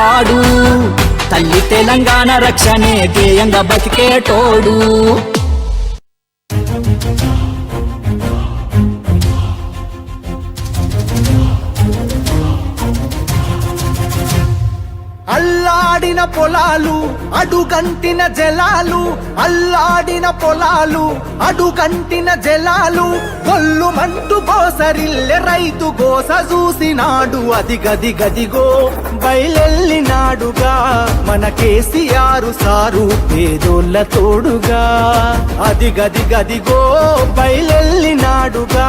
వాడు తల్లి తెలంగాణ రక్షణే ధ్యేయంగా బతికేటోడు. అల్లాడిన పొలాలు అడుగంటిన జలాలు, అల్లాడిన పొలాలు అడుగంటిన జలాలు, గొల్లుమంటూ గోసరిల్లె రైతు గోస చూసినాడు. అది గది గదిగో బయలెల్లినాడుగా మన కేసీఆర్ సారు పేదోళ్ళ తోడుగా. అది గది గదిగో బయలెల్లినాడుగా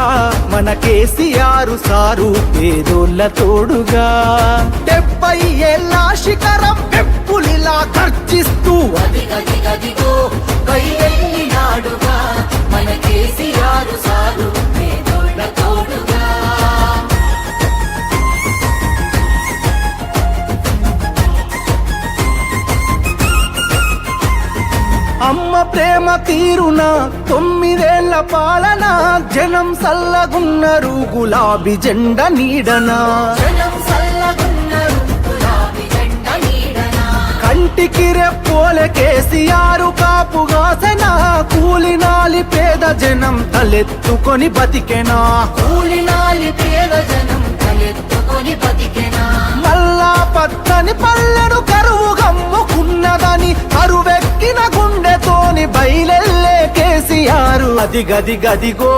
మన కేసీఆర్ సారు పేదోళ్ళ తోడుగా. 70 ఏళ్ళ శిఖరం పెప్పులిలా గర్జిస్తూ అది గది గదిగో బయలెల్లినాడుగా మన కేసీఆర్ సారు పేదోళ్ళ తోడుగా. అమ్మ ప్రేమ తీరున 9 ఏళ్ల పాలన, జనం సల్లగున్నరు గులాబీ జెండ నీడనా. కంటికి రెప్పోలే కేసీఆర్ కాపుగాసెనా, కూలినాలి పేద జనం తలెత్తుకొని బతికెనా. కూలినాలి పేద జనం తలెత్తుకొని బతికెనా. మల్లా పచ్చని పల్లెను కరువు గమ్ముకున్నదని కరువెక్కిన గుండెతోని బయలెల్లే కేసీఆర్. అది గది గదిగో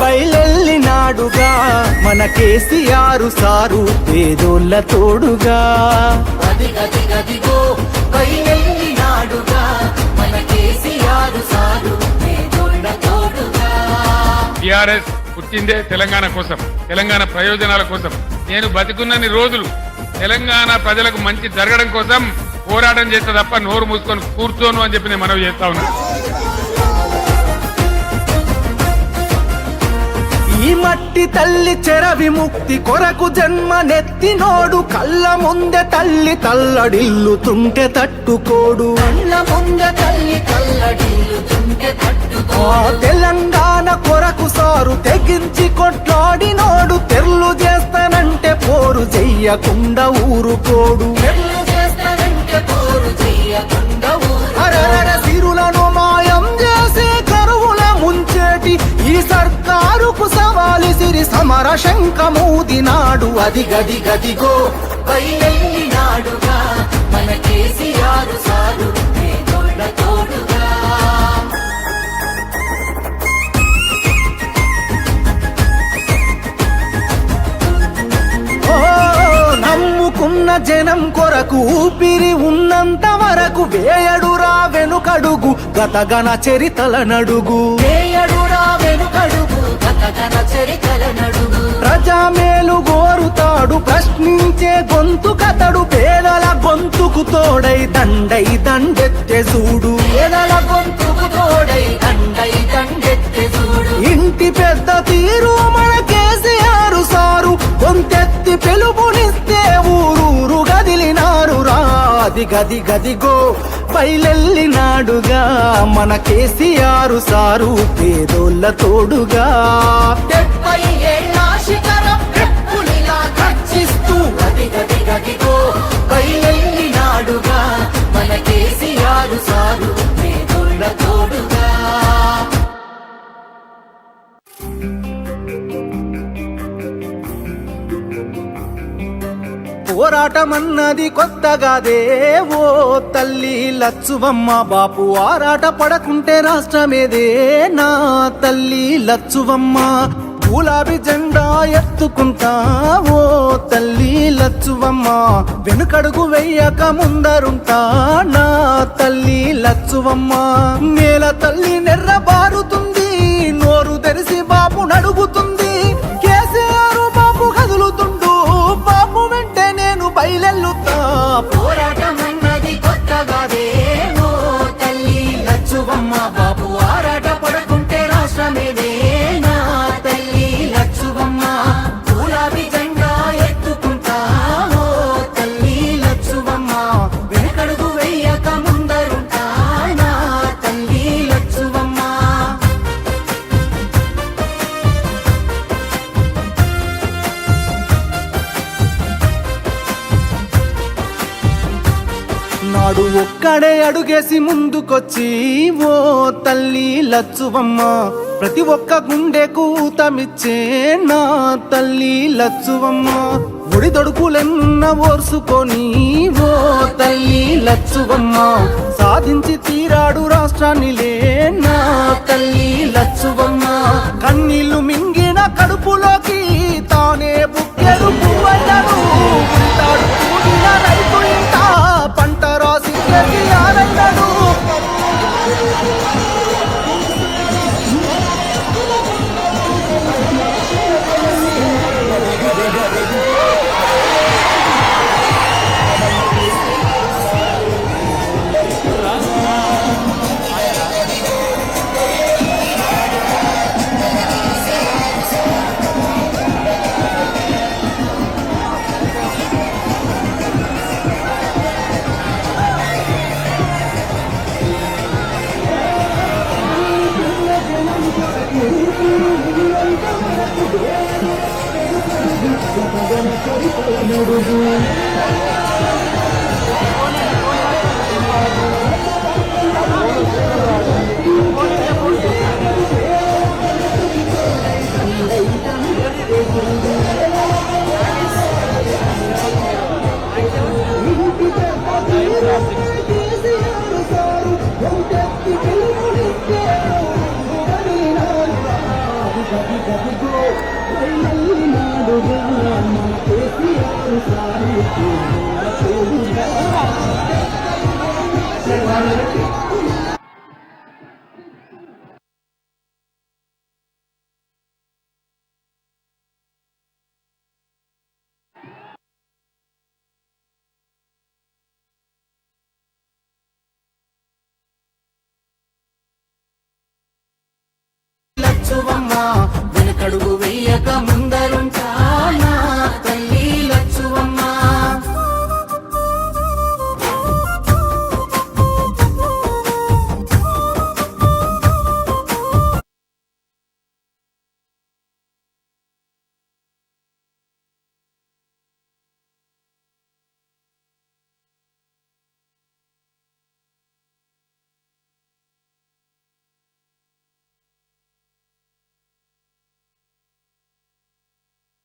బయలెల్లినాడుగా మన కేసీఆర్ సారు పేదోళ్ళ తోడుగా. అది గది గదిగో బయలెల్లినాడుగా మన కేసీఆర్ సారు పేదోళ్ళ తోడుగా. టిఆర్ఎస్ పుట్టిందే తెలంగాణ కోసం, తెలంగాణ ప్రయోజనాల కోసం. నేను బతికున్నన్ని రోజులు తెలంగాణ ప్రజలకు మంచి జరగడం కోసం పోరాటం చేస్తా తప్ప నోరు మూసుకొని కూర్చోను అని చెప్పి నేను మనవి చేస్తా ఉన్నా. ఈ మట్టి తల్లి చెర విముక్తి కొరకు జన్మనెత్తినోడు, కళ్ళ ముందే తల్లి తల్లడిల్లుతుంటే తట్టుకోడు. కళ్ళ ముందే తల్లి తల్లడిల్లుతుంటే తట్టుకోడు. తెలంగాణ కొరకు సారు తెగించి కొట్లాడినోడు, తెర్లు చేస్తానంటే పోరు చెయ్యకుండా ఊరుకోడు. సిరులను మాయం చేసే కరువుల ముంచేటి ఈ సర్కారుకు సవాలి సిరి సమర శంఖమూదినాడు. అది గది గదిగో బయలెల్లినాడుగా మన కేసీఆర్ సారు పేదోళ్ళ తోడుగా. నమ్ముకున్న జనం కొరకు ఊపిరి ఉన్నంత వరకు వేయడురా వెనుకడుగు గతగన చరితల నడుగు. వేయడురా వెనుకడుగు గతగన చరితల నడుగు. ప్రజామేలు గోరుతాడు ప్రశ్నించే గొంతు కతడు, పేదల గొంతుకు తోడై దండై దండెత్తే చూడు. పేదల గొంతుకు తోడై దండై దండెత్తే చూడు. ఇంటి పెద్ద తీరు మన కేసీఆర్ సారు గొంతెత్తి పిలుపునిస్తే ఊరూరు గదిలినారు రా. అది గది గదిగో బయలెల్లినాడుగా మన కేసీఆర్ సారు పేదోళ్ళ తోడుగా. 70 ఏళ్ళ శిఖరం పెప్పులిలా గర్జిస్తూ అది గది గదిగో బయలెల్లినాడుగా మన కేసీఆర్ సారు పేదోళ్ళ తోడుగా. పోరాటమన్నది కొత్తగాదే ఓ తల్లి లచ్చువమ్మ, బాపు ఆరాట పడకుంటే రాష్ట్రమేదే నా తల్లి లచ్చువమ్మ. గులాబీ జెండా ఎత్తుకుంటా ఓ తల్లి లచ్చువమ్మ, వెనుకడుగు వెయ్యక ముందరుంటా నా తల్లి లచ్చువమ్మ. నేల తల్లి నెర్రబారుతుంది, నోరు తెరిసి బాపు నడుగుతుంది. కేసీఆర్ బాపు కదులుతుండు, బాపు వెంటే నేను బయలెల్లుతా. పోరాటమన్నది కొత్తగాదే ఓ తల్లి లచ్చువమ్మ, బాపు ఆరాట పడకుంటే రాష్ట్రమేదే నా తల్లి లచ్చువమ్మ. గులాబీ జెండా ఎత్తుకుంటా ఓ తల్లి లచ్చువమ్మ, వెనకడుగు వెయ్యక ముందరుంటా నా తల్లి లచ్చువమ్మ. నాడు ఒక్కడే అడుగేసి ముందుకొచ్చి ఓ తల్లి లచ్చువమ్మ ప్రతి ఒక్క గుండెకు ఊతమిచ్చే నా తల్లి లచ్చువమ్మ ఒడిదొడుకులెన్న ఓర్సుకొని ఓ తల్లి లచ్చువమ్మ సాధించి తీరాడు రాష్ట్రాన్నిలే నా తల్లి లచ్చువమ్మ కన్నీళ్లు మింగిన కడుపులోకి తానే బుక్కెడు పువ్వయ్యను ఉంటాడు కూడిన రైతు ఇంట పంట రాసి ఆరైనడు లచ్చువమ్మ వెనకడుగు వెయ్యక ముందరుంటా నా తల్లి లచ్చువమ్మ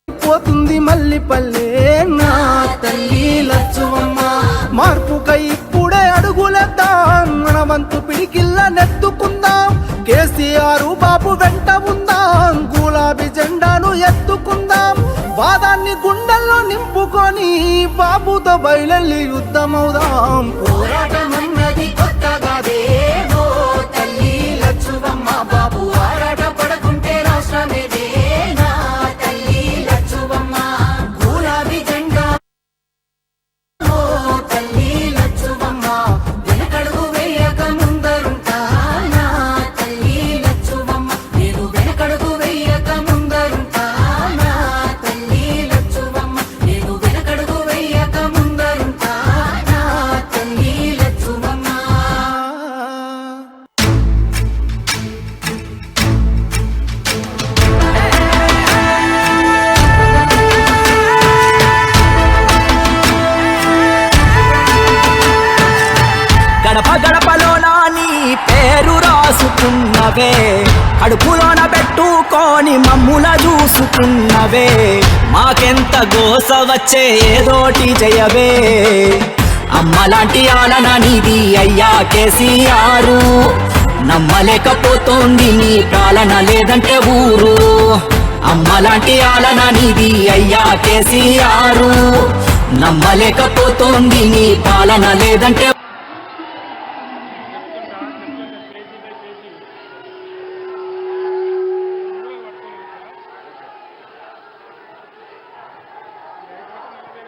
పోతుంది మల్లిపల్లె నా తల్లి లచ్చువమ్మ మార్పుకై ఇప్పుడే అడుగులేద్దాం మన వంతు పిడికిల్ల నెత్తుకుందాం కేసీఆర్ బాబు వెంట ఉందాం గులాబీ జెండాను ఎత్తుకుందాం వాదాన్ని గుండెల్లో నింపుకొని బాబుతో బయలెల్లి యుద్ధమవుదాం పోరాటమన్నది కొత్తగాదే ఓ తల్లి లచ్చువమ్మ బాబు ఆరాట పడకుంటే రాష్ట్రమేదే నా తల్లి లచ్చువమ్మ గులాబీ జెండా ఓ తల్లి లచ్చువమ్మ వెనకడుగు వేయక ముందరుంటా నా తల్లి లచ్చువమ్మ నేను వెనకడుగు వేయక ముందరుంటా నా తల్లి లచ్చువమ్మ నేను వెనకడుగు వేయక ముందరుంటా నా తల్లి లచ్చువమ్మ గడప గడపలోన నీ పేరు రాసుకున్నవే అడుపులోన పెట్టుకొని మమ్ముల చూసుకున్నవే మాకెంత గోస వచ్చే ఏదోటి జయవే అమ్మలాంటి ఆలన నీది అయ్యా కేసీఆర్ నమ్మలేకపోతోంది నీ పాలన లేదంటే ఊరు అమ్మలాంటి ఆలన నీది అయ్యా కేసీఆర్ నమ్మలేకపోతోంది నీ పాలన లేదంటే